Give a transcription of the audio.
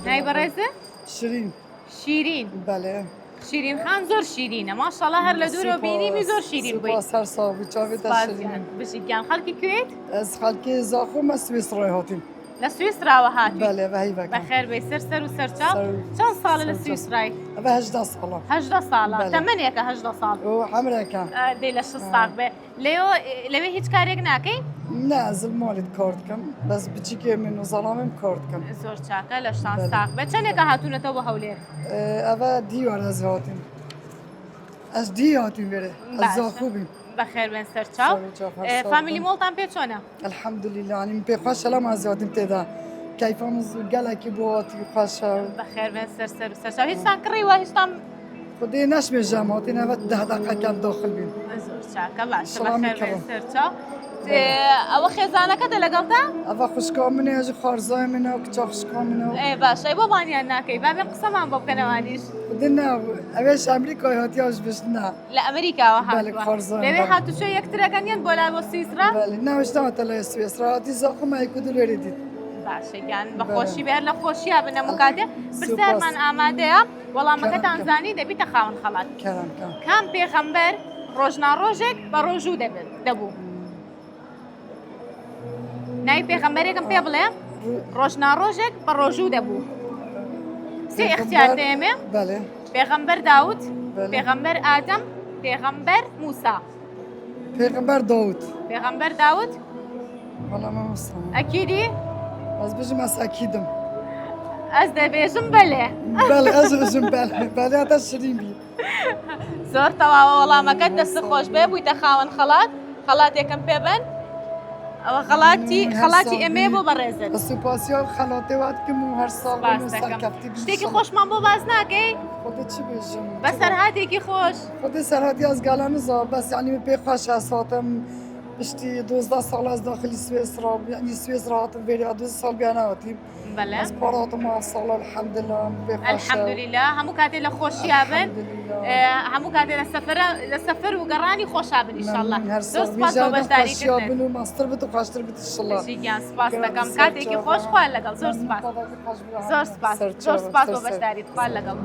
هاي بەڕێزە؟ شیرین شیرین بەڵێ شیرین خان زۆر شیرینە ماشەڵڵا هەر لە دوورەوە بینیمی زۆر شیرین بووی سوپاس هەر ساڵ چاوێتە شیرین بژیگیان خەڵکی کوێیت؟ ئەس خەڵکی زاخۆمە سویسڕۆی هاتین لە سویسراوە هاتووی بەڵێ بەهیبەکە بەخێر بێ سەر و سەرچاو چەند ساڵە لە سویسرای؟ ئەبە 18 ساڵە 18 ساڵە بەڵێ. تەمەنێکە 18 ساڵ و حمرەکە دەی لە 6 ساڵ بێ لەوێ هیچ کارێک ناکەی؟ نه زلمالیت کار دکەم بەس بچیکێ من و زەڵامم کار دکەم زۆر چاکە لە 6 ساق بێ چەندێکە هاتوونەتەوە بە هەولێر؟ ئەvە دیوار ئەز هاتین ئەس دی هاتین وێرە ئەس زاخوبیم بەخێر بێن سەرچاو فامیلی مۆڵتان پێ چۆنە؟ الحەمدولله ینی پێ خۆشە لەم ئازیاتیم تێدا کەیفەمز گەلێکی بۆ هاتی خۆشە بەخێر بێن سەر و سەرچاو هیچتان کڕیوە هیچتان خودی نەشمێژەم هاتین ئەوە 10 دقیقەکەم داخل بین زۆر چاکە باشە سڵامی بەخێر بێن کەڕۆ. سەرچاو ئەوە خێزانەکەتە لەگەڵتا؟ ئەوە خوشکا منێ ژ خارزای منە و کچا خوشکا منە و ئێ باشە بۆ بانیان ناکەی با بێن قسەمان بۆ بکەنەوانیش خودی نه ئەوێش ئەمریکای هاتیاش بشنە لە ئەمریکاوە بەڵێ، هاتووە خۆرزان، لەوێ بەڵێ. هاتوچۆ یەکترەکەنیان بۆ لای بۆ سویسرا؟ بەڵێ ناوشتەوەتە لە سوێسرا هاتی زاخۆمای کودل وێری دیت باشەگیان بەخۆشی بێر لە خۆشییا بنە مکاتێ برسەرمان ئامادەیە وەڵامەکەتان زانی دەبیتە خاوەن خەڵات کەرەمکە کام پێغەمبەر ڕۆژناڕۆژێک بە ڕۆژوو دەبوو ناوی پێغەمبەرێکم پێ بڵێ ڕۆژناڕۆژێک بە ڕۆژوو دەبوو سێ اختیار دەیەمێ بەڵێ پێغەمبەر داوود بەڵێ. پێغەمبەر ئادەم پێغەمبەر موسا پێغەمبەر داوود پێغەمبەر داوود وەڵام مەستم ئەکیدی ئەس بژم ئەس ئەکیدم ئەس دەبێژم بەلێ بەڵێ ئەس بژم بەڵێ هەتا شیرین بی زۆر تەواوە وەڵامەکەت دەست خۆش بێ بوویتە خاوەن خەڵات خەڵاتێکم پێبن ئەوە خەڵاتی ئەمێ بۆ بەڕێزت سوپاسیا خەڵاتێ واتکم و هەر ساڵ باس دەکەم شتێکی خۆشمان بۆ باز ناکەی خودت چی بێژم بە سەرهاتێکی خۆش خودی سەرهاتی ئەس گالانە زۆر بەس یعنی پێ خۆش هەساتم پشتی 12 ساڵ ئەس داخلی سوێسرا یعنی سوێسرا هاتم وێری 12 ساڵ بیاناوەتیم بەڵێ ئەس پاڕاتم ساڵ الحەمدلله پێ خۆشە الحەمدولله هەموو کاتێ لە خۆشییا بن هەموو کاتێ لە سەفەر و گەڕانی خۆشا بن ئینشاءالله زۆر سپاس بۆ بەشداریکردن بن و ماستر بێت و خۆشتر بێت ئینشاءالله ژیگیان سپاس دەکەم کاتێکی خۆش خوان لەگەڵ زۆر سپاس زۆر سپاس بۆ بەشداریت خوان لەگەڵ